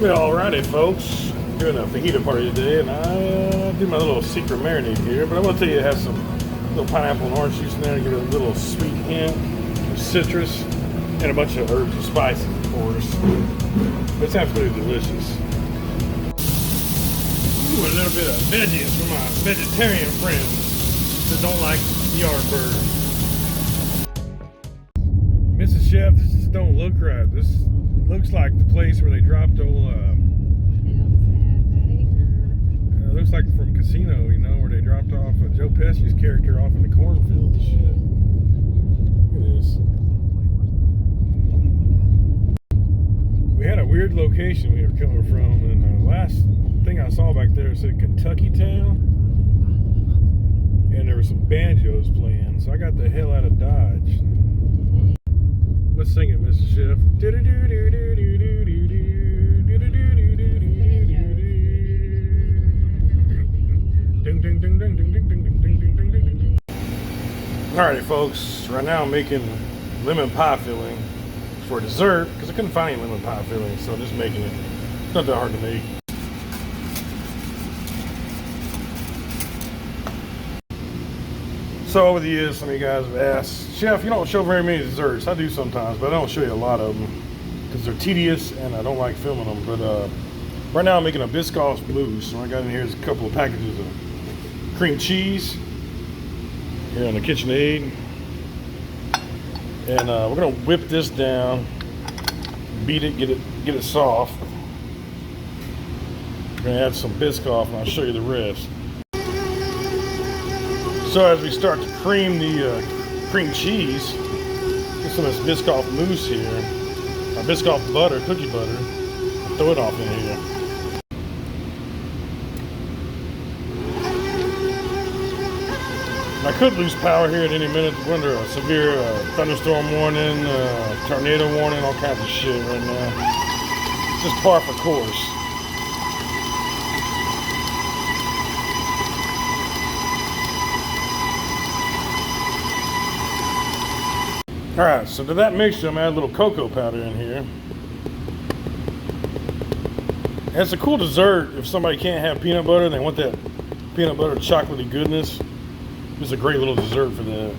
Well, alrighty, folks. Doing a fajita party today, and I do my little secret marinade here. But I want to tell you, it has some little pineapple and orange juice in there to give it a little sweet hint of citrus, and a bunch of herbs and spices, of course. But it's absolutely delicious. Ooh, a little bit of veggies for my vegetarian friends that don't like yard birds. Mrs. Chef, this just don't look right. This looks like the place where they dropped old, looks like from Casino, you know, where they dropped off Joe Pesci's character off in the cornfield and shit. Look at this. We had a weird location we were coming from, and the last thing I saw back there said Kentucky Town, and there were some banjos playing, so I got the hell out of Dodge. Let's sing it, Mr. Chef. Alrighty, folks. Right now I'm making lemon pie filling for dessert because I couldn't find any lemon pie filling, so I'm just making it. It's not that hard to make. So over the years, some of you guys have asked, Chef, you don't show very many desserts. I do sometimes, but I don't show you a lot of them because they're tedious and I don't like filming them. But right now I'm making a Biscoff mousse. So what I got in here is a couple of packages of cream cheese here on the KitchenAid. And we're gonna whip this down, beat it, get it soft. We're gonna add some Biscoff and I'll show you the rest. So as we start to cream the cream cheese, get some of this Biscoff mousse here, or Biscoff butter, cookie butter, throw it off in here. I could lose power here at any minute. We're under a severe thunderstorm warning, tornado warning, all kinds of shit right now. It's just par for course. Alright, so to that mixture, I'm going to add a little cocoa powder in here. And it's a cool dessert if somebody can't have peanut butter and they want that peanut butter chocolatey goodness. It's a great little dessert for that.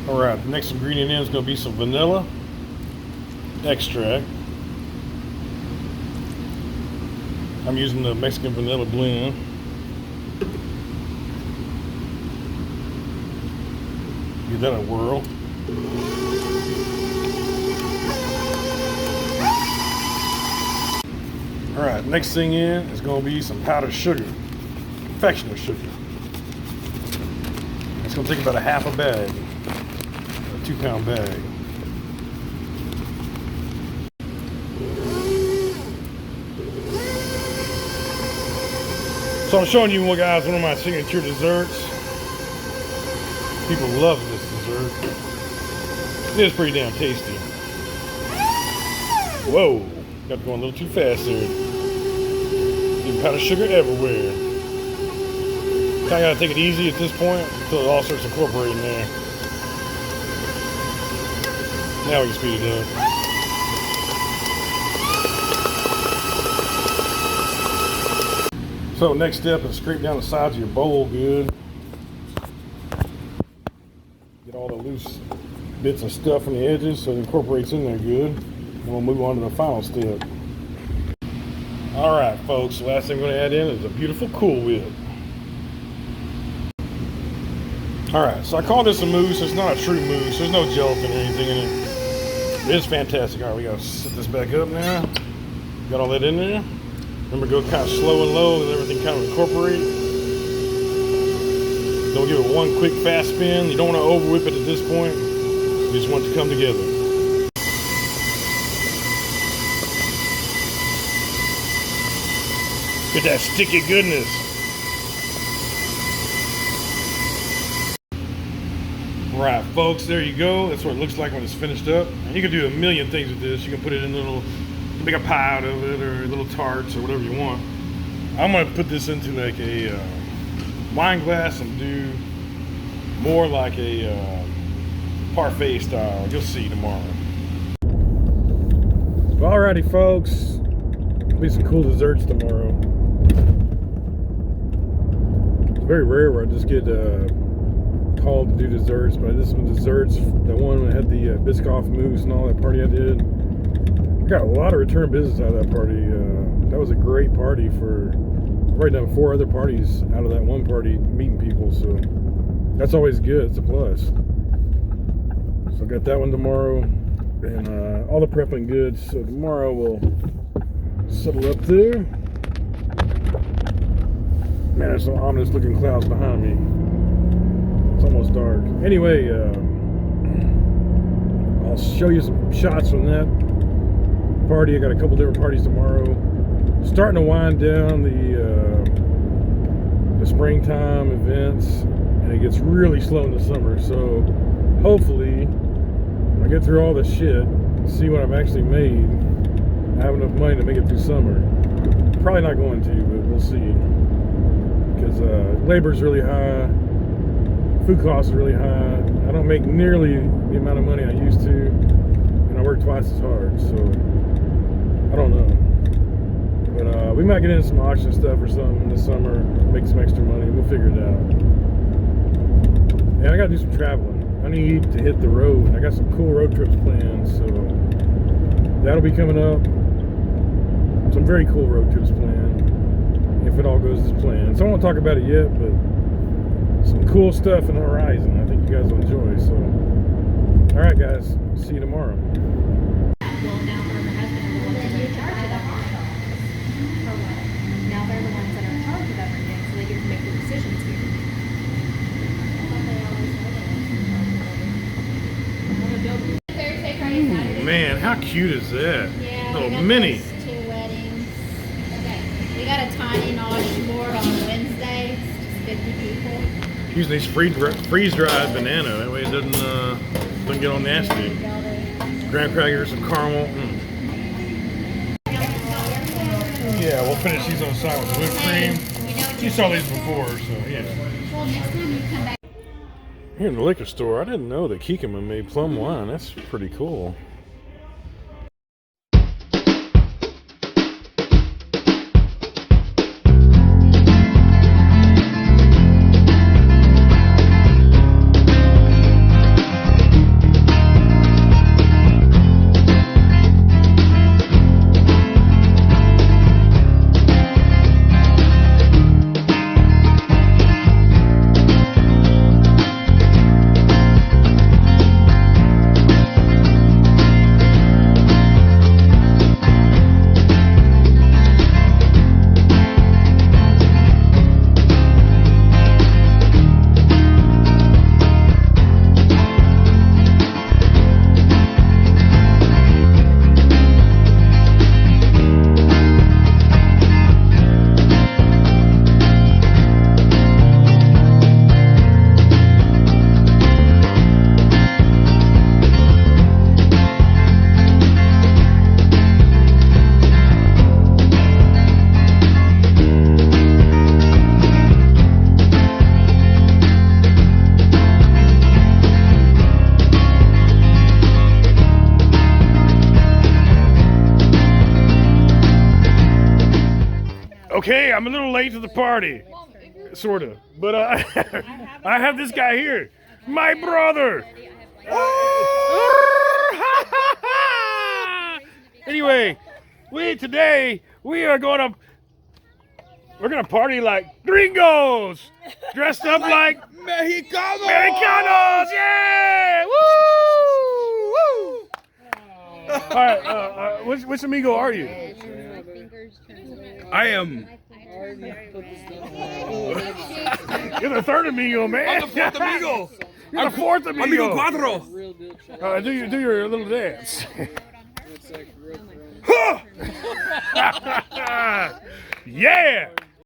Alright, the next ingredient in is going to be some vanilla extract. I'm using the Mexican vanilla blend. Give that a whirl. Alright, next thing in is going to be some powdered sugar, confectioner sugar. It's going to take about a half a bag, a 2-pound bag. So I'm showing you, guys, one of my signature desserts. People love this dessert. It is pretty damn tasty. Whoa, got going a little too fast there. Getting powdered sugar everywhere. Kinda gotta take it easy at this point until it all starts incorporating there. Now we can speed it up. So next step is scrape down the sides of your bowl good. Get all the loose bits and stuff on the edges so it incorporates in there good. And we'll move on to the final step. Alright folks, the last thing we're going to add in is a beautiful Cool Whip. Alright, so I call this a mousse. It's not a true mousse. There's no gelatin or anything in it. It is fantastic. Alright, we got to set this back up now. Got all that in there. Remember, go kind of slow and low and everything kind of incorporate. Don't give it one quick fast spin. You don't want to over whip it at this point. You just want it to come together. Get that sticky goodness. Right, folks, there you go. That's what it looks like when it's finished up. And you can do a million things with this. You can put it in a little, make a pie out of it, or little tarts, or whatever you want. I'm gonna put this into like a wine glass and do more like a parfait style. You'll see tomorrow. Alrighty, folks. There'll be some cool desserts tomorrow. It's very rare where I just get called to do desserts, but I did some desserts. That one that had the Biscoff mousse and all that party I did. I got a lot of return business out of that party. That was a great party for. I've already done 4 other parties out of that one party, meeting people, so that's always good. It's a plus. So I got that one tomorrow, and all the prepping goods. So tomorrow we'll settle up there. Man, there's some ominous looking clouds behind me. It's almost dark. Anyway, I'll show you some shots from that party. I got a couple different parties tomorrow. Starting to wind down the springtime events, and it gets really slow in the summer. So hopefully, when I get through all this shit, see what I've actually made, I have enough money to make it through summer. Probably not going to, but we'll see. Because labor's really high, food costs are really high. I don't make nearly the amount of money I used to, and I work twice as hard. So I don't know. But we might get into some auction stuff or something this summer, make some extra money. We'll figure it out. And I gotta do some traveling. I need to hit the road. I got some cool road trips planned, so that'll be coming up. Some very cool road trips planned, if it all goes as planned. So I won't talk about it yet, but some cool stuff in the horizon. I think you guys will enjoy. So, all right, guys, see you tomorrow. Well, now her and her husband are the ones that are in charge of everything. Now they're the ones that are in charge of everything, so they get to make the decisions here. Thursday, Friday, Saturday. Man, how cute is that? Yeah, Little we got mini. those 2 weddings. Okay, we got a tiny nosh board on Wednesday. It's just 50 people. Using these freeze-dried banana. That way it doesn't get all nasty. Graham crackers, some caramel. Yeah, we'll finish these on the side with whipped cream. You saw these before, so yeah. Well, next time you come back. Here in the liquor store, I didn't know that Kikkoman made plum wine. That's pretty cool. Okay, I'm a little late to the party, sort of, but I have this guy here, my brother. Anyway, today we are we're gonna party like gringos, dressed up like Mexicanos, yeah! Woo! Woo! All right, which amigo are you? I am. You're the third amigo, man. I'm the fourth amigo. You're the fourth amigo. Amigo cuatro. Do your little dance. Yeah.